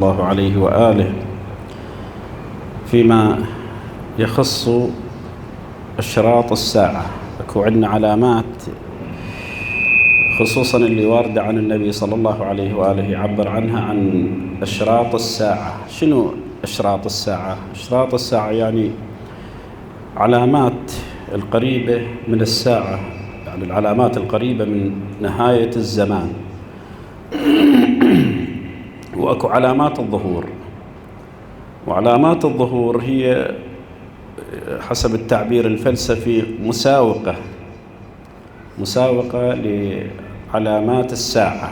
الله عليه وآله فيما يخص أشراط الساعة. أكو عندنا علامات خصوصا اللي واردة عن النبي صلى الله عليه وآله يعبر عنها عن أشراط الساعة. شنو أشراط الساعة؟ أشراط الساعة يعني علامات القريبة من الساعة، يعني العلامات القريبة من نهاية الزمان. وأكو علامات الظهور، وعلامات الظهور هي حسب التعبير الفلسفي مساوقة لعلامات الساعة.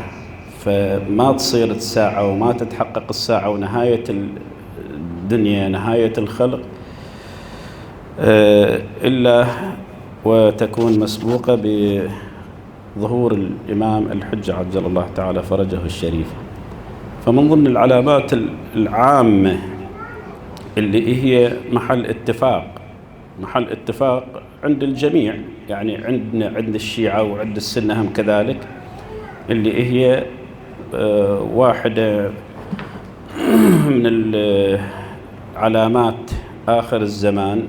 فما تصير الساعة وما تتحقق الساعة ونهاية الدنيا نهاية الخلق إلا وتكون مسبوقة بظهور الإمام الحجة عجل الله تعالى فرجه الشريف. فمن ضمن العلامات العامة اللي هي محل اتفاق عند الجميع، يعني عند الشيعة وعند السنة هم كذلك، اللي هي واحدة من العلامات آخر الزمان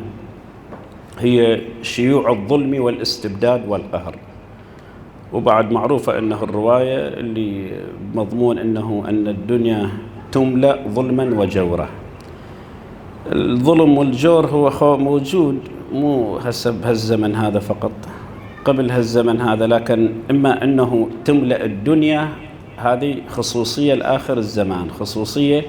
هي شيوع الظلم والاستبداد والقهر. وبعد معروفة أنه الرواية اللي مضمون أن الدنيا تملأ ظلما وجورا. الظلم والجور هو موجود مو هسه بهالزمن هذا فقط، قبل هالزمن هذا، لكن إما أنه تملأ الدنيا، هذه خصوصية لآخر الزمان، خصوصية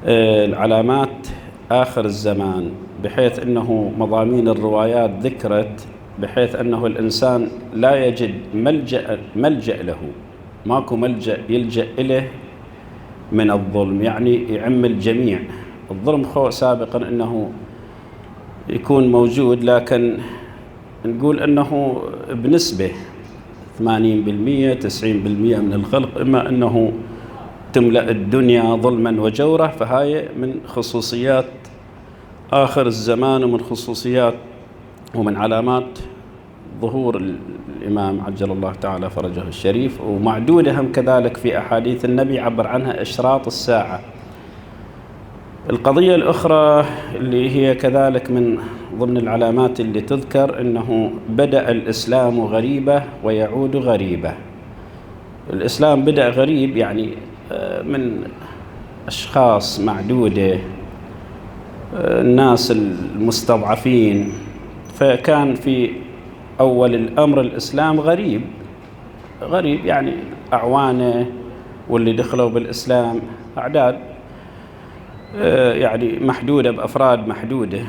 العلامات آخر الزمان، بحيث أنه مضامين الروايات ذكرت بحيث أنه الإنسان لا يجد ملجأ له، ماكو ملجأ يلجأ إليه من الظلم، يعني يعم الجميع. الظلم سابقا أنه يكون موجود، لكن نقول أنه بنسبة 80% 90% من الخلق إما أنه تملأ الدنيا ظلما وجورا. فهاي من خصوصيات آخر الزمان ومن خصوصيات ومن علامات ظهور الإمام عجل الله تعالى فرجه الشريف، ومعدودة هم كذلك في أحاديث النبي عبر عنها أشراط الساعة. القضية الأخرى اللي هي كذلك من ضمن العلامات اللي تذكر أنه بدأ الإسلام غريبة ويعود غريبة. الإسلام بدأ غريب، يعني من أشخاص معدودة، الناس المستضعفين، فكان في أول الأمر الإسلام غريب يعني أعوانه واللي دخلوا بالإسلام أعداد يعني محدودة بأفراد محدودة.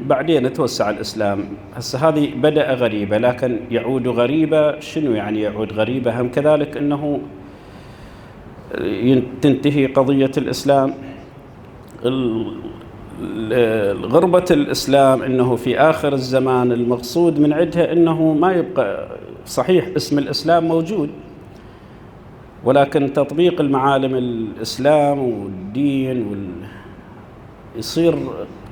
بعدين توسع الإسلام. هسه هذه بدأ غريبة لكن يعود غريبة. شنو يعني يعود غريبة؟ هم كذلك أنه تنتهي قضية الإسلام، غربة الإسلام، أنه في آخر الزمان المقصود من عندها أنه ما يبقى صحيح اسم الإسلام موجود، ولكن تطبيق المعالم الإسلام والدين يصير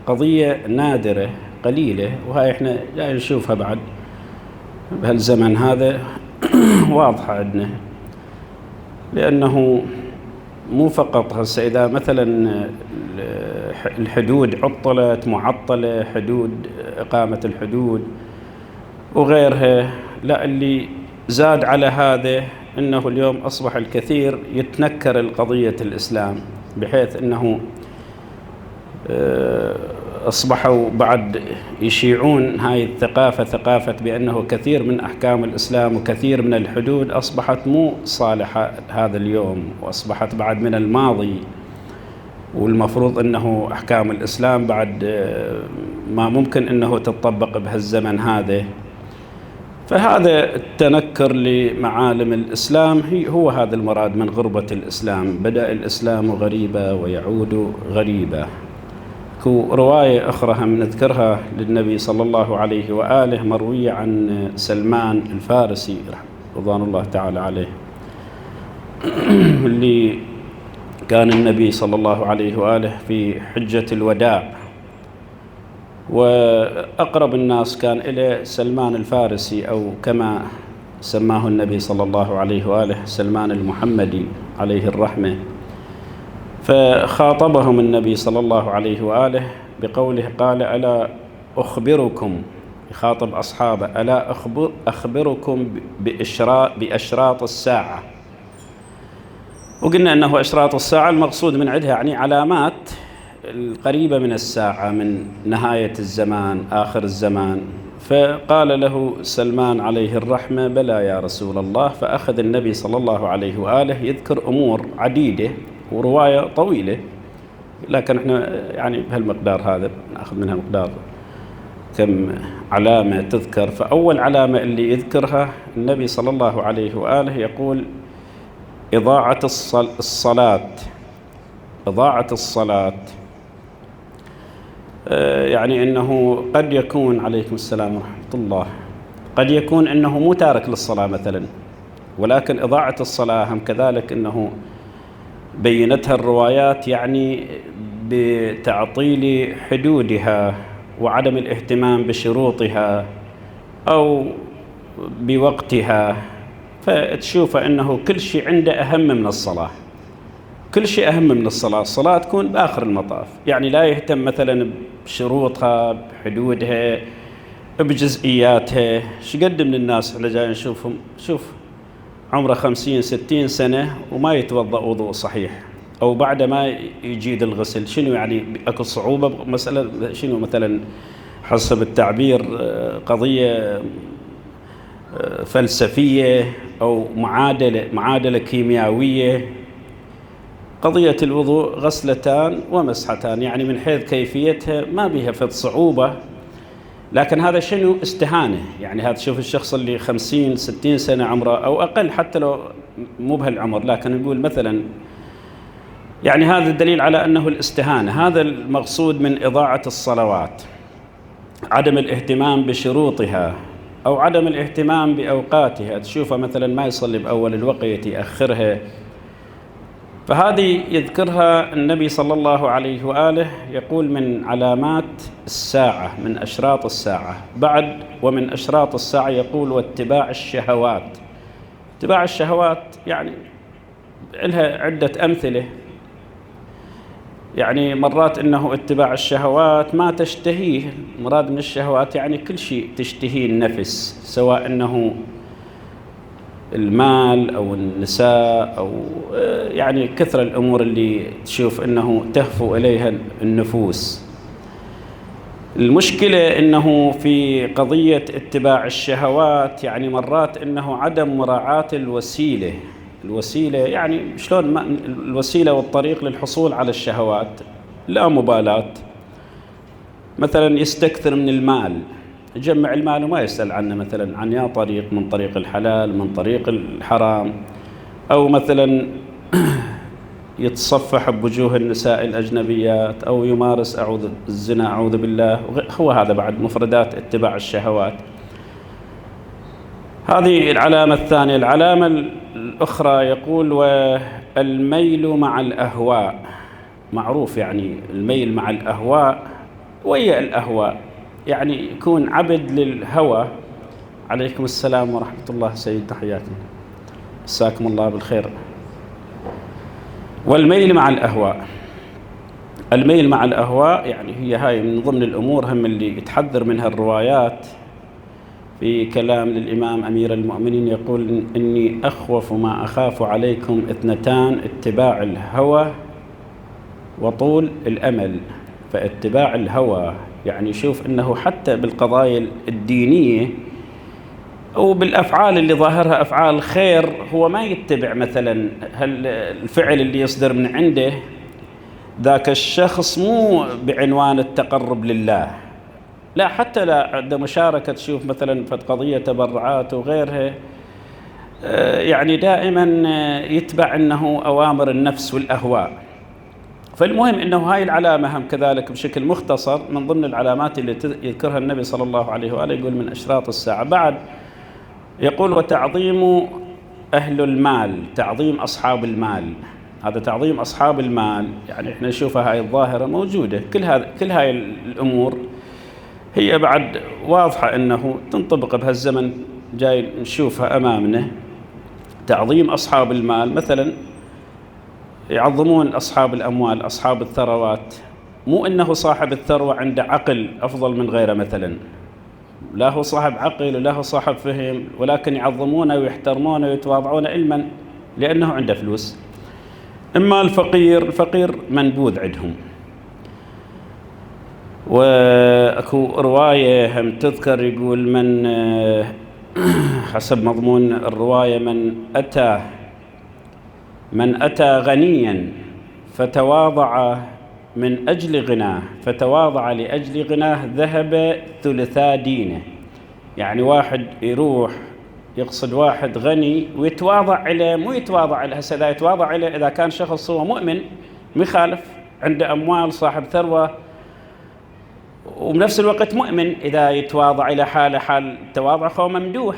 قضية نادرة قليلة. وهاي احنا جاي نشوفها بعد بهالزمن هذا واضحة عندنا، لأنه مو فقط هسه إذا مثلا الحدود عطلت معطلة، حدود إقامة الحدود وغيرها، لا، اللي زاد على هذا أنه اليوم أصبح الكثير يتنكر القضية الإسلام، بحيث أنه أصبحوا بعد يشيعون هاي الثقافة، ثقافة بأنه كثير من أحكام الإسلام وكثير من الحدود أصبحت مو صالحة هذا اليوم، وأصبحت بعد من الماضي، والمفروض أنه أحكام الإسلام بعد ما ممكن أنه تطبق بهالزمن هذا. فهذا التنكر لمعالم الإسلام هو هذا المراد من غربة الإسلام. بدأ الإسلام غريبا ويعود غريبا. رواية أخرى هم نذكرها للنبي صلى الله عليه وآله، مروية عن سلمان الفارسي رضوان الله تعالى عليه، اللي كان النبي صلى الله عليه وآله في حجة الوداع، وأقرب الناس كان إلى سلمان الفارسي، أو كما سماه النبي صلى الله عليه وآله سلمان المحمدي عليه الرحمة. فخاطبهم النبي صلى الله عليه وآله بقوله قال ألا أخبركم، يخاطب أصحابه، ألا أخبركم بأشراط الساعة. وقلنا أنه أشراط الساعة المقصود من عندها يعني علامات القريبة من الساعة، من نهاية الزمان آخر الزمان. فقال له سلمان عليه الرحمة بلى يا رسول الله. فأخذ النبي صلى الله عليه وآله يذكر أمور عديدة، ورواية طويلة، لكن احنا يعني بهالمقدار هذا نأخذ منها مقدار كم علامة تذكر. فأول علامة اللي يذكرها النبي صلى الله عليه وآله يقول إضاعة الصلاة. إضاعة الصلاة يعني أنه قد يكون، عليكم السلام ورحمة الله، قد يكون أنه مو تارك للصلاة مثلا، ولكن إضاعة الصلاة هم كذلك أنه بينتها الروايات يعني بتعطيل حدودها وعدم الاهتمام بشروطها أو بوقتها. فتشوف أنه كل شيء عنده أهم من الصلاة، كل شيء أهم من الصلاة. الصلاة تكون بآخر المطاف، يعني لا يهتم مثلا بشروطها، بحدودها، بجزئياتها. شقد من الناس احنا جاي نشوفهم، شوف عمره 50-60 سنة وما يتوضأ وضوء صحيح، أو بعد ما يجيد الغسل. شنو يعني أكو صعوبة مسألة؟ شنو مثلا حسب التعبير قضية فلسفية أو معادلة كيميائية. قضية الوضوء غسلتان ومسحتان، يعني من حيث كيفيتها ما بها فد صعوبة، لكن هذا شنو استهانة. يعني هذا شوف الشخص اللي 50-60 سنة عمره أو أقل، حتى لو مو بهالعمر، لكن نقول مثلا يعني هذا الدليل على أنه الاستهانة. هذا المقصود من إضاعة الصلوات، عدم الاهتمام بشروطها أو عدم الاهتمام بأوقاتها. تشوفه مثلا ما يصلي بأول الوقت، يأخرها. فهذه يذكرها النبي صلى الله عليه وآله، يقول من علامات الساعة، من أشراط الساعة. بعد ومن أشراط الساعة يقول واتباع الشهوات. اتباع الشهوات يعني لها عدة أمثلة. يعني مرات إنه اتباع الشهوات ما تشتهيه. مراد من الشهوات يعني كل شيء تشتهيه النفس، سواء إنه المال أو النساء أو يعني كثر الأمور اللي تشوف أنه تهفو إليها النفوس. المشكلة أنه في قضية اتباع الشهوات يعني مرات أنه عدم مراعاة الوسيلة. الوسيلة يعني شلون الوسيلة والطريق للحصول على الشهوات، لا مبالاة. مثلا يستكثر من المال، يجمع المال وما يسأل عنه مثلا عن يا طريق، من طريق الحلال من طريق الحرام، أو مثلا يتصفح بوجوه النساء الأجنبيات، أو يمارس الزنا أعوذ بالله. هو هذا بعد مفردات اتباع الشهوات. هذه العلامة الثانية. العلامة الأخرى يقول والميل مع الأهواء. معروف يعني الميل مع الأهواء ويا الأهواء، يعني يكون عبد للهوى. عليكم السلام ورحمة الله سيدنا، حياكم، مساكم الله بالخير. والميل مع الأهواء. الميل مع الأهواء يعني هي هاي من ضمن الأمور هم اللي يتحذر منها الروايات. في كلام للإمام أمير المؤمنين يقول إني أخوف ما أخاف عليكم اثنتان، اتباع الهوى وطول الأمل. فاتباع الهوى يعني شوف أنه حتى بالقضايا الدينية أو بالأفعال اللي ظاهرها أفعال خير، هو ما يتبع مثلا الفعل اللي يصدر من عنده ذاك الشخص مو بعنوان التقرب لله، لا، حتى لا عند مشاركة تشوف مثلا في قضية تبرعات وغيرها، يعني دائما يتبع أنه أوامر النفس والأهواء. فالمهم أنه هاي العلامة هم كذلك بشكل مختصر من ضمن العلامات اللي يذكرها النبي صلى الله عليه وآله، يقول من أشراط الساعة. بعد يقول وتعظيم أهل المال، تعظيم أصحاب المال. هذا تعظيم أصحاب المال يعني إحنا نشوفها هاي الظاهرة موجودة. كل هاي الأمور هي بعد واضحة أنه تنطبق بهالزمن جاي نشوفها أمامنا. تعظيم أصحاب المال مثلا يعظمون أصحاب الأموال، أصحاب الثروات. مو أنه صاحب الثروة عنده عقل أفضل من غيره مثلا، لا هو صاحب عقل ولا هو صاحب فهم، ولكن يعظمونه ويحترمونه ويتواضعون علما لأنه عنده فلوس. إما الفقير منبوذ عندهم. وأكو رواية هم تذكر يقول من حسب مضمون الرواية من أتى غنيا فتواضع من أجل غناه، فتواضع لأجل غناه، ذهب ثلثا دينه. يعني واحد يروح يقصد واحد غني ويتواضع إليه، مو يتواضع إليه هسه، إذا يتواضع إليه إذا كان شخص هو مؤمن مخالف، عنده أموال، صاحب ثروة، وبنفس الوقت مؤمن، إذا يتواضع إلى حال التواضع هو ممدوح،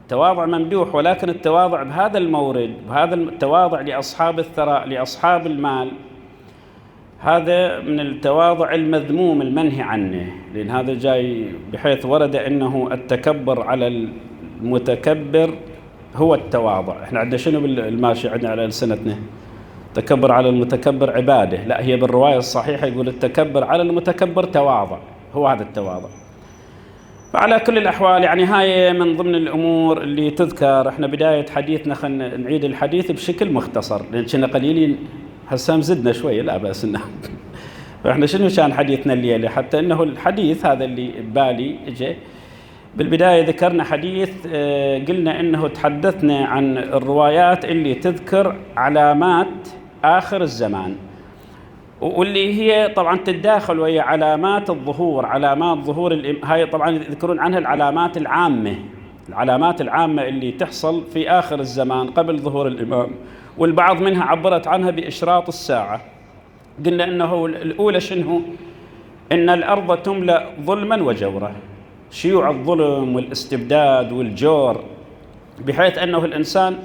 تواضع ممدوح. ولكن التواضع بهذا المورد، بهذا التواضع لأصحاب الثراء، لأصحاب المال، هذا من التواضع المذموم المنهي عنه، لأن هذا جاي بحيث ورد أنه التكبر على المتكبر هو التواضع. احنا عندنا شنو بالماشي عندنا على ألسنتنا؟ التكبر على المتكبر عبادة، لا، هي بالرواية الصحيحة يقول التكبر على المتكبر تواضع، هو هذا التواضع. فعلى كل الأحوال يعني هاي من ضمن الأمور اللي تذكر. احنا بداية حديثنا خلينا نعيد الحديث بشكل مختصر لأن كنا قليلين، هسه زدنا شوية، لا بأس فاحنا شنو كان حديثنا الليلة؟ حتى انه الحديث هذا اللي ببالي اجى بالبداية ذكرنا حديث، قلنا انه تحدثنا عن الروايات اللي تذكر علامات آخر الزمان، واللي هي طبعا تتداخل وهي علامات الظهور، علامات ظهور هاي طبعا يذكرون عنها العلامات العامة، العلامات العامة اللي تحصل في آخر الزمان قبل ظهور الإمام، والبعض منها عبرت عنها بإشراط الساعة. قلنا أنه الأولى شنو؟ إن الأرض تملأ ظلما وجورا، شيوع الظلم والاستبداد والجور، بحيث أنه الإنسان